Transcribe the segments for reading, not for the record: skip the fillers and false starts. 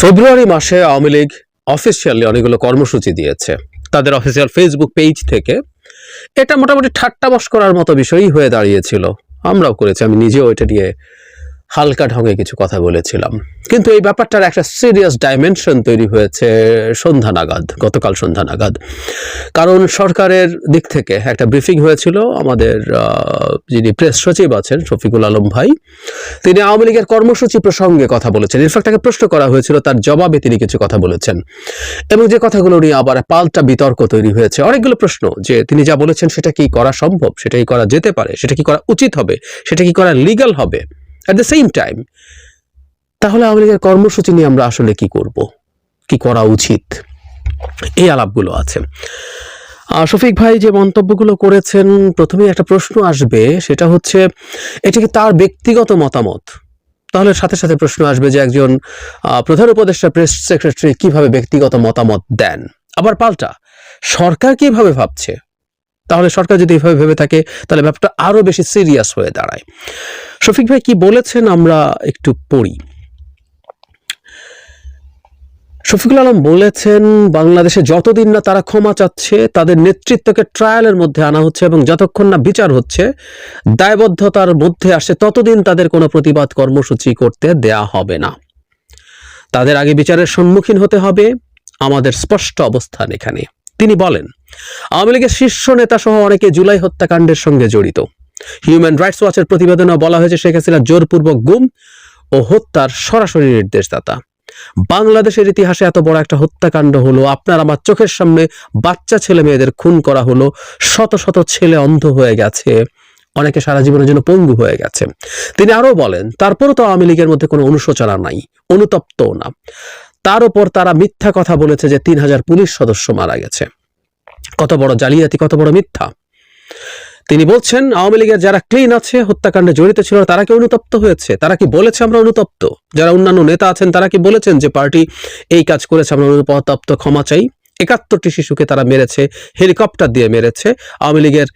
ফেব্রুয়ারি মাসে আওয়ামী লীগ অফিসিয়ালি অনেকগুলো কর্মসূচি দিয়েছে তাদের অফিসিয়াল ফেসবুক পেজ থেকে। এটা মোটামুটি ঠাট্টা করার মতো বিষয়ই হয়ে দাঁড়িয়েছিল, আমরাও করেছি, আমি নিজেও এটা নিয়ে হালকা ঢঙে কিছু কথা বলেছিলাম। কিন্তু এই ব্যাপারটার একটা সিরিয়াস ডাইমেনশন তৈরি হয়েছে সন্ধ্যা নাগাদ, গতকাল সন্ধ্যা নাগাদ। কারণ সরকারের দিক থেকে একটা ব্রিফিং হয়েছিল, আমাদের যিনি প্রেস সচিব আছেন শফিকুল আলম ভাই, তিনি আওয়ামী লীগের কর্মসূচি প্রসঙ্গে কথা বলেছেন। ইনফ্যাক্ট তাকে প্রশ্ন করা হয়েছিল, তার জবাবে তিনি কিছু কথা বলেছেন এবং যে কথাগুলো নিয়ে আবার পাল্টা বিতর্ক তৈরি হয়েছে। অনেকগুলো প্রশ্ন যে তিনি যা বলেছেন সেটা কি করা সম্ভব, সেটা কি করা যেতে পারে, সেটা কি করা উচিত হবে, সেটা কি করা লিগ্যাল হবে। অ্যাট দ্য সেম টাইম তাহলে আওয়ামী লীগের কর্মসূচি নিয়ে আমরা আসলে কি করব, কি করা উচিত, এই আলাপগুলো আছে। শফিক ভাই যে মন্তব্যগুলো করেছেন, প্রথমেই একটা প্রশ্ন আসবে, সেটা হচ্ছে এটা কি তার ব্যক্তিগত মতামত? তাহলে সাথে সাথে প্রশ্ন আসবে যে একজন প্রধান উপদেষ্টা প্রেস সেক্রেটারি কিভাবে ব্যক্তিগত মতামত দেন। আবার পাল্টা সরকার কিভাবে ভাবছে, তাহলে সরকার যদি এভাবে ভেবে থাকে তাহলে ব্যাপারটা আরো বেশি সিরিয়াস হয়ে দাঁড়ায়। শফিক ভাই কি বলেছেন আমরা একটু পড়ি। শফিকুল আলম বলেছেন, বাংলাদেশে যতদিন না তারা ক্ষমা চাচ্ছে, তাদের নেতৃত্বকে ট্রায়ালের মধ্যে আনা হচ্ছে এবং যতক্ষণ না বিচার হচ্ছে, দায়বদ্ধতার মধ্যে আসছে, ততদিন তাদের কোনো প্রতিবাদ কর্মসূচি করতে দেয়া হবে না। তাদের আগে বিচারের সম্মুখীন হতে হবে, আমাদের স্পষ্ট অবস্থান এখানে। তিনি বলেন, আওয়ামী লীগের শীর্ষ নেতা সহ অনেকে জুলাই হত্যাকাণ্ডের সঙ্গে জড়িত। হিউম্যান রাইটস ওয়াচের প্রতিবেদনে বলা হয়েছে শেখ হাসিনা জোরপূর্বক গুম ও হত্যার সরাসরি নির্দেশদাতা। বাংলাদেশের ইতিহাসে এত বড় একটা হত্যাকাণ্ড হলো, আপনার আমার চোখের সামনে বাচ্চা ছেলে মেয়েদের খুন করা হলো, শত শত ছেলে অন্ধ হয়ে গেছে, অনেকে সারা জীবনের জন্য পঙ্গু হয়ে গেছে। তিনি আরো বলেন, তারপরও তো আওয়ামী লীগের মধ্যে কোনো অনুশোচনা নাই, অনুতপ্তও না। তার উপর তারা মিথ্যা কথা বলেছে যে 3000 পুলিশ সদস্য মারা গেছে। কত বড় জালিয়াতি, কত বড় মিথ্যা। তিনি বলছেন, আওয়ামী লীগের যারা ক্লিন আছে, হত্যাকাণ্ডে জড়িত ছিল, তারা কি অনুতপ্ত হয়েছে? তারা কি বলেছে আমরা অনুতপ্ত? যারা অন্যান্য নেতা আছেন তারা কি বলেছেন যে পার্টি এই কাজ করেছে, আমরা অনুতপ্ত, ক্ষমা চাই? 71টি শিশুকে তারা মেরেছে, হেলিকপ্টার দিয়ে মেরেছে। আওয়ামী লীগের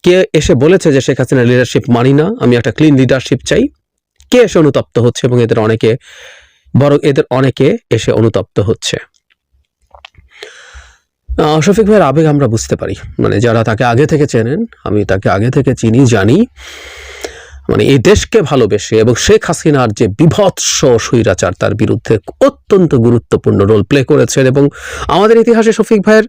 কে এসে বলেছে যে শেখ হাসিনার লিডারশিপ মানি না, আমি একটা ক্লিন লিডারশিপ চাই? কে এসে অনুতপ্ত হচ্ছে? এবং এদের অনেকে এসে অনুতপ্ত হচ্ছে। শফিক ভাইয়ের আবেগ আমরা বুঝতে পারি, মানে যারা তাকে আগে থেকে চেনেন, আমি তাকে আগে থেকে চিনি, জানি, মানে এই দেশকে ভালোবেসে এবং শেখ হাসিনার যে বিভৎস স্বৈরাচার তার বিরুদ্ধে অত্যন্ত গুরুত্বপূর্ণ রোল প্লে করেছেন। এবং আমাদের ইতিহাসে শফিক ভাইয়ের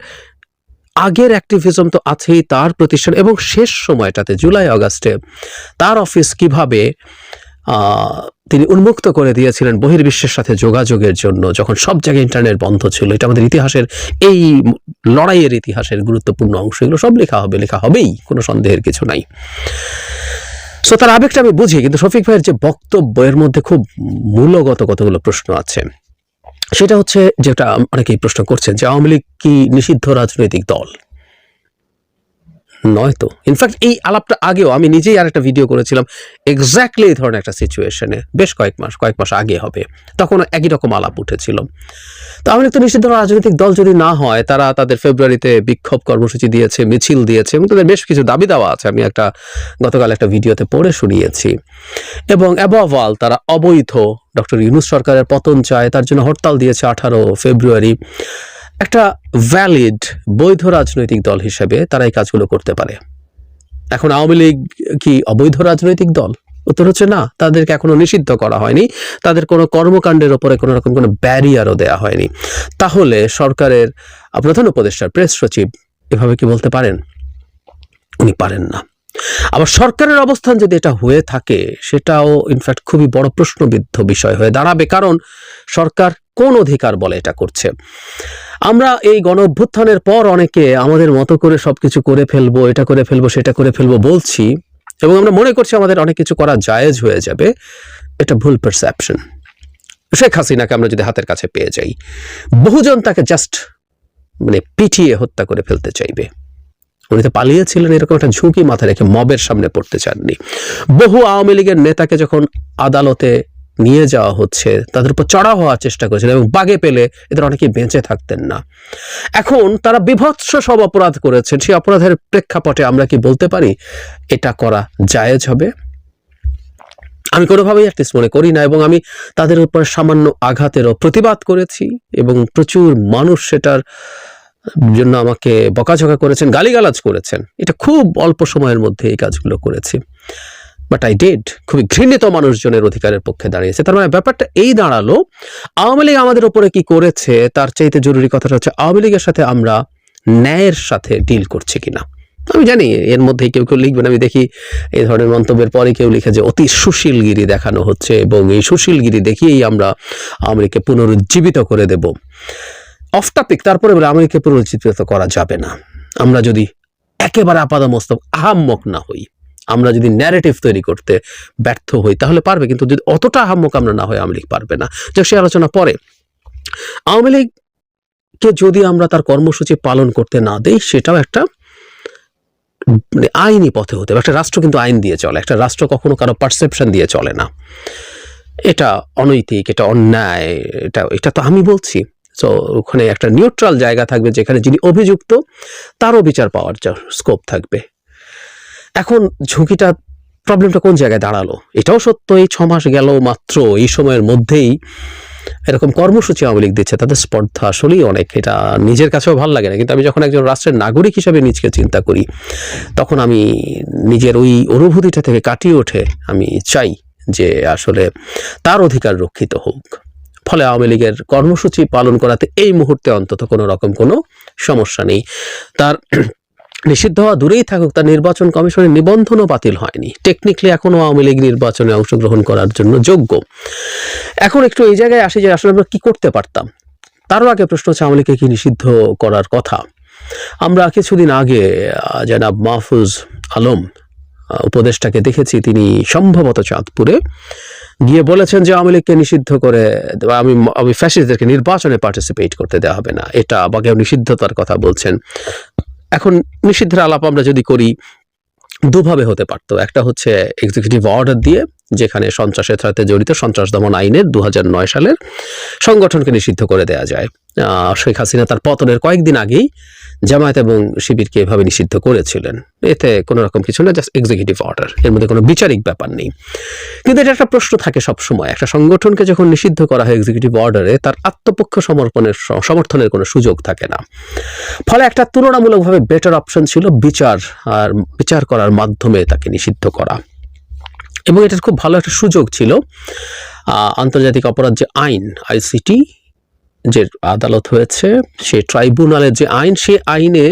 আগের অ্যাক্টিভিজম তো আছেই, তার প্রতিষ্ঠান এবং শেষ সময়টাতে জুলাই আগস্টে তার অফিস কিভাবে তিনি উন্মুক্ত করে দিয়েছিলেন বহির্বিশ্বের সাথে যোগাযোগের জন্য, যখন সব জায়গায় ইন্টারনেট বন্ধ ছিল। এটা আমাদের ইতিহাসের, এই লড়াইয়ের ইতিহাসের গুরুত্বপূর্ণ অংশ। এগুলো সব লেখা হবেই, কোনো সন্দেহের কিছু নাই। সো তার আবেগটা আমি বুঝি, কিন্তু শফিক ভাইয়ের যে বক্তব্যের মধ্যে খুব মূলগত কতগুলো প্রশ্ন আছে। সেটা হচ্ছে, যেটা অনেকেই প্রশ্ন করছেন, যে আওয়ামী লীগ কি নিষিদ্ধ রাজনৈতিক দল? নয় তো। ইনফ্যাক্ট এই আলাপটা আগেও আমি নিজেই আর একটা ভিডিও করেছিলাম এক্স্যাক্টলি এই ধরনের একটা সিচুয়েশনে, বেশ কয়েক মাস আগে হবে, তখন একই রকম আলাপ উঠেছিল। তো আওয়ামী লীগ তো নিষিদ্ধ রাজনৈতিক দল যদি না হয়, তারা তাদের ফেব্রুয়ারিতে বিক্ষোভ কর্মসূচি দিয়েছে, মিছিল দিয়েছে এবং তাদের বেশ কিছু দাবি দেওয়া আছে, আমি গতকাল একটা ভিডিওতে পড়ে শুনিয়েছি। এবং অ্যাবভ অল তারা অবৈধ ডক্টর ইউনূস সরকারের পতন চায়, তার জন্য হরতাল দিয়েছে 18 ফেব্রুয়ারি। একটা ভ্যালিড বৈধ রাজনৈতিক দল হিসেবে তারা এই কাজগুলো করতে পারে। এখন আওয়ামী লীগ কি অবৈধ রাজনৈতিক দল? উত্তর হচ্ছে না, তাদেরকে এখনো নিষিদ্ধ করা হয়নি, তাদের কোনো কর্মকাণ্ডের ওপরে কোনো রকম কোনো ব্যারিয়ারও দেয়া হয়নি। তাহলে সরকারের প্রধান উপদেষ্টার প্রেস সচিব এভাবে কি বলতে পারেন? উনি পারেন না। আবার সরকারের অবস্থান যদি এটা হয়ে থাকে, সেটাও ইনফ্যাক্ট খুবই বড় প্রশ্নবিদ্ধ বিষয় হয়ে দাঁড়াবে। কারণ সরকার কোন অধিকার বলে এটা করছে? আমরা এই গণ অভ্যুত্থানের পর অনেকে আমাদের মতো করে সবকিছু করে ফেলবো, এটা করে ফেলবো, সেটা করে ফেলবো বলছি, এবং আমরা মনে করছি আমাদের অনেক কিছু করা জায়েজ হয়ে যাবে। এটা ভুল পারসেপশন। শেখ হাসিনাকে আমরা যদি হাতের কাছে পেয়ে যাই, বহুজন তাকে জাস্ট পিটিয়ে হত্যা করে ফেলতে চাইবে। উনি তো পালিয়েছিলেন, এরকম একটা ঝুঁকি মাথায় রেখে মবের সামনে পড়তে চাননি। বহু আওয়ামী লীগের নেতাকে যখন আদালতে নিয়ে যাওয়া হচ্ছে, তাদের উপর চড়াও হওয়ার চেষ্টা করেছিলেন এবং বাগে পেলে এদের অনেকেই বেঁচে থাকতেন না। এখন তারা বিভৎস সব অপরাধ করেছেন, সেই অপরাধের প্রেক্ষাপটে আমরা কি বলতে পারি এটা করা জায়েজ হবে? আমি কোনোভাবেই অ্যাটলিস্ট মনে করি না, এবং আমি তাদের উপর সামান্য আঘাতেরও প্রতিবাদ করেছি, এবং প্রচুর মানুষ সেটার জন্য আমাকে বকাঝকা করেছেন, গালিগালাজ করেছেন। এটা খুব অল্প সময়ের মধ্যে এই কাজগুলো করেছি, বাট আই ডিড। খুবই ঘৃণিত মানুষজনের অধিকারের পক্ষে দাঁড়িয়েছে। তার মানে ব্যাপারটা এই দাঁড়ালো, আওয়ামী লীগ আমাদের উপরে কি করেছে তার চাইতে জরুরি কথাটা হচ্ছে আওয়ামী লীগের সাথে আমরা ন্যায়ের সাথে ডিল করছি কিনা। আমি জানি এর মধ্যে কেউ কেউ লিখবেন, আমি দেখি এই ধরনের মন্তব্যের পরে কেউ লিখে যে অতি সুশীলগিরি দেখানো হচ্ছে, এবং এই সুশীলগিরি দেখিয়েই আমরা আওয়ামী লীগকে পুনরুজ্জীবিত করে দেব। অফ টপিক, তারপরে বলে আওয়ামী লীগকে পুনরুজ্জীবিত করা যাবে না। আমরা যদি একেবারে আপাদমস্তক আহাম্মক না হই, আমরা যদি ন্যারেটিভ তৈরি করতে ব্যর্থ হই তাহলে পারবে, কিন্তু যদি অতটা আহাম্মক আমরা না হই আওয়ামী লীগ পারবে না। যে সে আলোচনা পরে। আওয়ামী লীগকে যদি আমরা তার কর্মসূচি পালন করতে না দেই, সেটাও একটা মানে আইনি পথে হতে হবে। একটা রাষ্ট্র কিন্তু আইন দিয়ে চলে, একটা রাষ্ট্র কখনো কারো পারসেপশন দিয়ে চলে না। এটা অনৈতিক, এটা অন্যায়, এটা তো আমি বলছি। সো ওখানে একটা নিউট্রাল জায়গা থাকবে যেখানে যিনি অভিযুক্ত তারও বিচার পাওয়ার স্কোপ থাকবে। এখন ঝুঁকিটা, প্রবলেমটা কোন জায়গায় দাঁড়ালো? এটাও সত্য, এই 6 মাস গেল মাত্র, এই সময়ের মধ্যেই এরকম কর্মসূচি আওয়ামী লীগ দিচ্ছে, তাদের স্পর্ধা আসলেই অনেক। এটা নিজের কাছেও ভালো লাগে না, কিন্তু আমি যখন একজন রাষ্ট্রের নাগরিক হিসেবে নিজকে চিন্তা করি, তখন আমি নিজের ওই অনুভূতিটা থেকে কাটিয়ে ওঠে আমি চাই যে আসলে তার অধিকার রক্ষিত হোক। ফলে আওয়ামী লীগের কর্মসূচি পালন করাতে এই মুহূর্তে অন্তত কোনো রকম কোনো সমস্যা নেই। তার নিষিদ্ধ হওয়া দূরেই থাকুক, তার নির্বাচন কমিশনের নিবন্ধনও বাতিল হয়নি। টেকনিক্যালি এখনো আওয়ামী লীগ নির্বাচনে অংশগ্রহণ করার জন্য যোগ্য। এখন একটু এই জায়গায় আসি যে আসলে আমরা কি করতে পারতাম। তারও আগে প্রশ্ন হচ্ছে আওয়ামী লীগকে কি নিষিদ্ধ করার কথা। আমরা কিছুদিন আগে জনাব মাহফুজ আলম উপদেষ্টাকে দেখেছি, তিনি সম্ভবত চাঁদপুরে গিয়ে বলেছেন যে আওয়ামী লীগকে নিষিদ্ধ করে আমি ফ্যাসিস্টদেরকে নির্বাচনে পার্টিসিপেট করতে দেওয়া হবে না, এটা বা কেউ নিষিদ্ধতার কথা বলছেন। এখন নিষিদ্ধের আলাপ আমরা যদি করি, দুভাবে হতে পারতো। একটা হচ্ছে এক্সিকিউটিভ অর্ডার দিয়ে, যেখানে সন্ত্রাসের সাথে জড়িত সন্ত্রাস দমন আইনের 2009 সালের সংগঠনকে নিষিদ্ধ করে দেওয়া যায়। শেখ হাসিনা তার পতনের কয়েকদিন আগেই জামায়াত এবং শিবিরকে এভাবে নিষিদ্ধ করেছিলেন। এতে কোনো রকম কিছু না, জাস্ট এক্সিকিউটিভ অর্ডার, এর মধ্যে কোনো বিচারিক ব্যাপার নেই। কিন্তু এটা একটা প্রশ্ন থাকে সবসময়, একটা সংগঠনকে যখন নিষিদ্ধ করা হয় এক্সিকিউটিভ অর্ডারে, তার আত্মপক্ষ সমর্থনের কোনো সুযোগ থাকে না। ফলে একটা তুলনামূলকভাবে বেটার অপশন ছিল বিচার করার মাধ্যমে তাকে নিষিদ্ধ করা, এবং এটার খুব ভালো একটা সুযোগ ছিল। আন্তর্জাতিক অপরাধ যে আইন, আইসিটি যে আদালত হয়েছে, সে ট্রাইব্যুনালের যে আইন, সে আইনে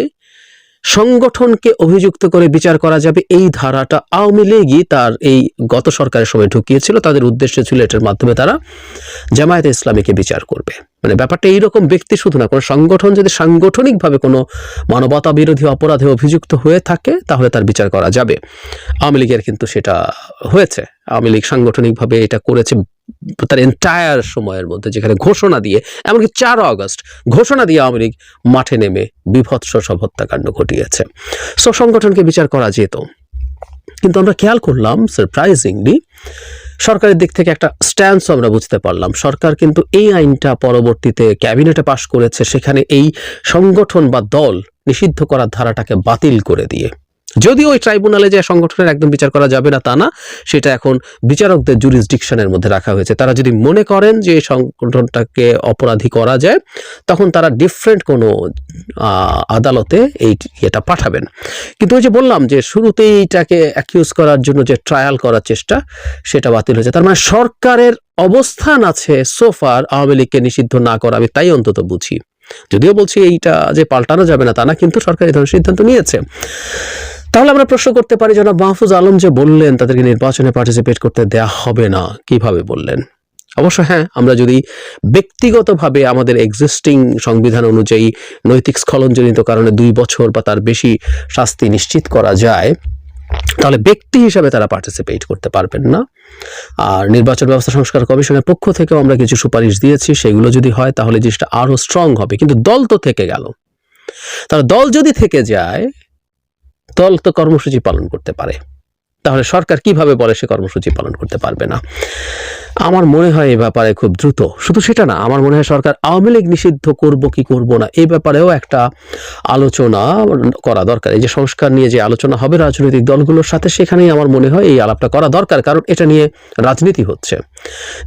সংগঠনকে অভিযুক্ত করে বিচার করা যাবে, এই ধারাটা আওয়ামী লীগই তার এই গত সরকারের সময় ঢুকিয়েছিল। তাদের উদ্দেশ্য ছিল এটার মাধ্যমে তারা জামায়াতে ইসলামীকে বিচার করবে। মানে ব্যাপারটা এইরকম, ব্যক্তি শুধু না, কোনো সংগঠন যদি সাংগঠনিকভাবে কোনো মানবতা বিরোধী অপরাধে অভিযুক্ত হয়ে থাকে তাহলে তার বিচার করা যাবে। আওয়ামী লীগের কিন্তু সেটা হয়েছে। আওয়ামী লীগ সাংগঠনিকভাবে এটা করেছে তার এন্টায়ার সময়ের মধ্যে, যেখানে ঘোষণা দিয়ে, এমনকি 4 আগস্ট ঘোষণা দিয়ে আওয়ামী লীগ মাঠে নেমে বিভৎস সব হত্যাকাণ্ড ঘটিয়েছে। সো সংগঠনকে বিচার করা যেত। কিন্তু আমরা খেয়াল করলাম সারপ্রাইজিংলি সরকারের দিক থেকে একটা স্ট্যান্স আমরা বুঝতে পারলাম। সরকার কিন্তু এই আইনটা পরবর্তীতে ক্যাবিনেটে পাশ করেছে, সেখানে এই সংগঠন বা দল নিষিদ্ধ করার ধারাটাকে বাতিল করে দিয়ে, যদিও ওই ট্রাইব্যুনালে যে সংগঠনের একদম বিচার করা যাবে না তা না, সেটা এখন বিচারকদের জুরিসডিকশনের মধ্যে রাখা হয়েছে। তারা যদি মনে করেন যে এই সংগঠনটাকে অপরাধী করা যায়, তখন তারা ডিফারেন্ট কোনো আদালতে এটা পাঠাবেন। কিন্তু ওই যে বললাম যে শুরুতেই এটাকে অ্যাকিউজ করার জন্য যে ট্রায়াল করার চেষ্টা, সেটা বাতিল হয়েছে। তার মানে সরকারের অবস্থান আছে সোফার আওয়ামী লীগকে নিষিদ্ধ না করা, আমি তাই অন্তত বুঝি। যদিও বলছি এইটা যে পাল্টানো যাবে না তা না, কিন্তু সরকার এই ধরনের সিদ্ধান্ত নিয়েছে। তাহলে আমরা প্রশ্ন করতে পারি, জনাব মাহফুজ আলম যে বললেন তাদেরকে নির্বাচনে পার্টিসিপেট করতে দেয়া হবে না, কিভাবে বললেন? অবশ্য হ্যাঁ, আমরা যদি ব্যক্তিগতভাবে আমাদের এক্সিস্টিং সংবিধান অনুযায়ী নৈতিক স্খলনজনিত কারণে 2 বছর বা তার বেশি শাস্তি নিশ্চিত করা যায়, তাহলে ব্যক্তি হিসাবে তারা পার্টিসিপেট করতে পারবেন না। আর নির্বাচন ব্যবস্থা সংস্কার কমিশনের পক্ষ থেকেও আমরা কিছু সুপারিশ দিয়েছি, সেগুলো যদি হয় তাহলে জিনিসটা আরো স্ট্রং হবে। কিন্তু দল তো থেকে গেল। তাহলে দল যদি থেকে যায়, দল তো কর্মসূচি পালন করতে পারে, তাহলে সরকার কিভাবে বলে সে কর্মসূচি পালন করতে পারবে না? আমার মনে হয় এই ব্যাপারে খুব দ্রুত, শুধু সেটা না, আমার মনে হয় সরকার আওয়ামী লীগ নিষিদ্ধ করব কি করব না এই ব্যাপারেও একটা আলোচনা করা দরকার। এই যে সংস্কার নিয়ে যে আলোচনা হবে রাজনৈতিক দলগুলোর সাথে, সেখানেই আমার মনে হয় এই আলাপটা করা দরকার, কারণ এটা নিয়ে রাজনীতি হচ্ছে।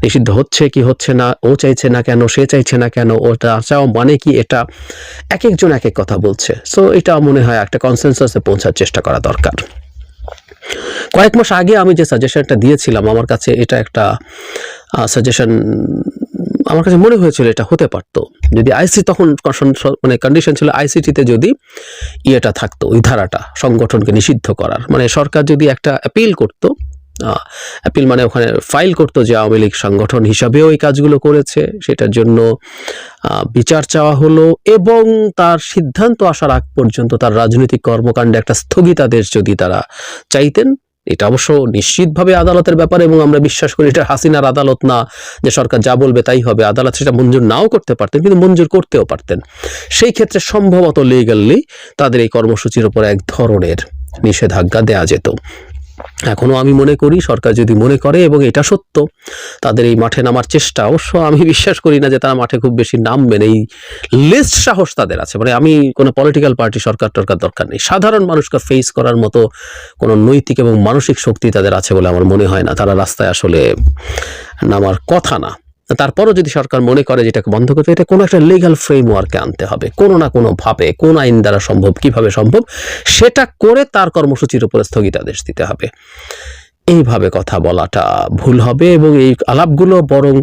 নিষিদ্ধ হচ্ছে কি হচ্ছে না, ও চাইছে না কেন, সে চাইছে না কেন, ওটা চাও মানে কি, এটা এক একজন এক এক কথা বলছে। সো এটা মনে হয় একটা কনসেনসাসে পৌঁছার চেষ্টা করা দরকার। কয়েক মাস আগে আমি যে সাজেশনটা দিয়েছিলাম, আমার কাছে এটা একটা সাজেশন, আমার কাছে মনে হয়েছিল এটা হতে পারতো যদি আইসি তখন মানে কন্ডিশন ছিল আইসিটিতে যদি ইয়েটা থাকতো, ওই ধারাটা সংগঠনকে নিষিদ্ধ করার, মানে সরকার যদি একটা অ্যাপিল করতো, অ্যাপিল মানে ওখানে ফাইল করতো যে আওয়ামী লীগ সংগঠন হিসাবেও এই কাজগুলো করেছে, সেটার জন্য বিচার চাওয়া হলো, এবং তার সিদ্ধান্ত আসার আগ পর্যন্ত তার রাজনৈতিক কর্মকাণ্ডে একটা স্থগিতাদেশ যদি তারা চাইতেন। এটা অবশ্য নিশ্চিতভাবে আদালতের ব্যাপার, এবং আমরা বিশ্বাস করি এটা হাসিনার আদালত না যে সরকার যা বলবে তাই হবে। আদালত সেটা মঞ্জুর নাও করতে পারতেন, কিন্তু মঞ্জুর করতেও পারতেন। সেই ক্ষেত্রে সম্ভবত লিগ্যালি তাদের এই কর্মসূচির উপর এক ধরনের নিষেধাজ্ঞা দেয়া যেত। এখনো আমি মনে করি সরকার যদি মনে করে, এবং এটা সত্য, তাদের এই মাঠে নামার চেষ্টা, অবশ্য আমি বিশ্বাস করি না যে তারা মাঠে খুব বেশি নামবেন, এই লিস্ট সাহস তাদের আছে। মানে আমি কোনো পলিটিক্যাল পার্টি সরকার টরকার দরকার নেই, সাধারণ মানুষকে ফেস করার মতো কোনো নৈতিক এবং মানসিক শক্তি তাদের আছে বলে আমার মনে হয় না। তারা রাস্তায় আসলে নামার কথা না। তারপরও যদি সরকার মনে করে যেটাকে বন্ধ করতে, এটা কোনো একটা লিগ্যাল ফ্রেমওয়ার্কে আনতে হবে, কোনো না কোনো ভাবে, কোন আইন দ্বারা সম্ভব, কিভাবে সম্ভব, সেটা করে তার কর্মসূচির উপরে স্থগিতাদেশ দিতে হবে। এইভাবে কথা বলাটা ভুল হবে, এবং এই আলাপগুলো বরং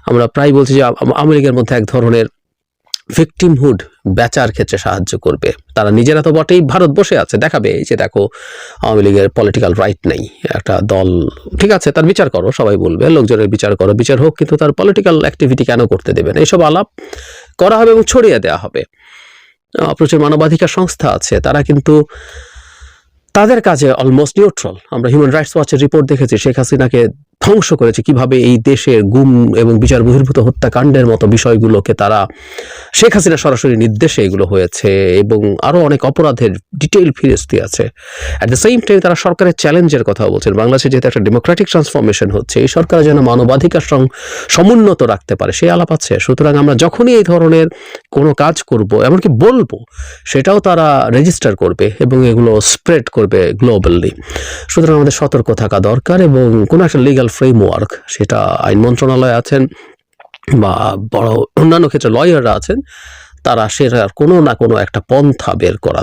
আমরা প্রায় বলছি যে আওয়ামী লীগের মধ্যে এক ধরনের ভিকটিমহুড বেচার ক্ষেত্রে সাহায্য করবে। তারা নিজেরা তো বটেই, ভারত বসে আছে দেখাবে এই যে দেখো আওয়ামী লীগের পলিটিক্যাল রাইট নেই, একটা দল ঠিক আছে তার বিচার করো, সবাই বলবে লোকজনের বিচার করো, বিচার হোক, কিন্তু তার পলিটিক্যাল অ্যাক্টিভিটি কেন করতে দেবেন? এইসব আলাপ করা হবে এবং ছড়িয়ে দেওয়া হবে। প্রচুর মানবাধিকার সংস্থা আছে, তারা কিন্তু তাদের কাজে অলমোস্ট নিউট্রাল। আমরা হিউম্যান রাইটস ওয়াচের রিপোর্ট দেখেছি, শেখ হাসিনাকে ধ্বংস করেছে কিভাবে এই দেশের গুম এবং বিচার বহির্ভূত হত্যাকাণ্ডের মতো বিষয়গুলোকে তারা, শেখ হাসিনা সরাসরি নির্দেশে এগুলো হয়েছে, এবং আরো অনেক অপরাধের ডিটেইল ফিরিস্তি আছে। অ্যাট দ্য সেম টাইম তারা সরকারের চ্যালেঞ্জের কথা বলছেন। বাংলাদেশে যেহেতু একটা ডেমোক্রেটিক ট্রান্সফরমেশন হচ্ছে, এই সরকার যেন মানবাধিকার সমুন্নত রাখতে পারে সেই আলাপ আছে। সুতরাং আমরা যখনই এই ধরনের কোনো কাজ করব, এমনকি বলবো, সেটাও তারা রেজিস্টার করবে এবং এগুলো স্প্রেড করবে গ্লোবালি। সুতরাং আমাদের সতর্ক থাকা দরকার, এবং কোনো একটা লিগ্যাল ফ্রেমওয়ার্ক, সেটা আইন মন্ত্রণালয় আছেন বা বড় অন্যান্য ক্ষেত্রে লয়াররা আছেন, তারা সেটার কোনো না কোনো একটা পন্থা বের করা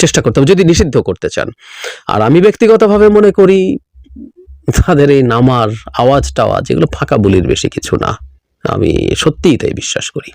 চেষ্টা করতে হবে যদি নিষিদ্ধ করতে চান। আর আমি ব্যক্তিগতভাবে মনে করি তাদের এই নামার আওয়াজ টাওয়াজ এগুলো ফাঁকা বলির বেশি কিছু না, আমি সত্যিই তাই বিশ্বাস করি।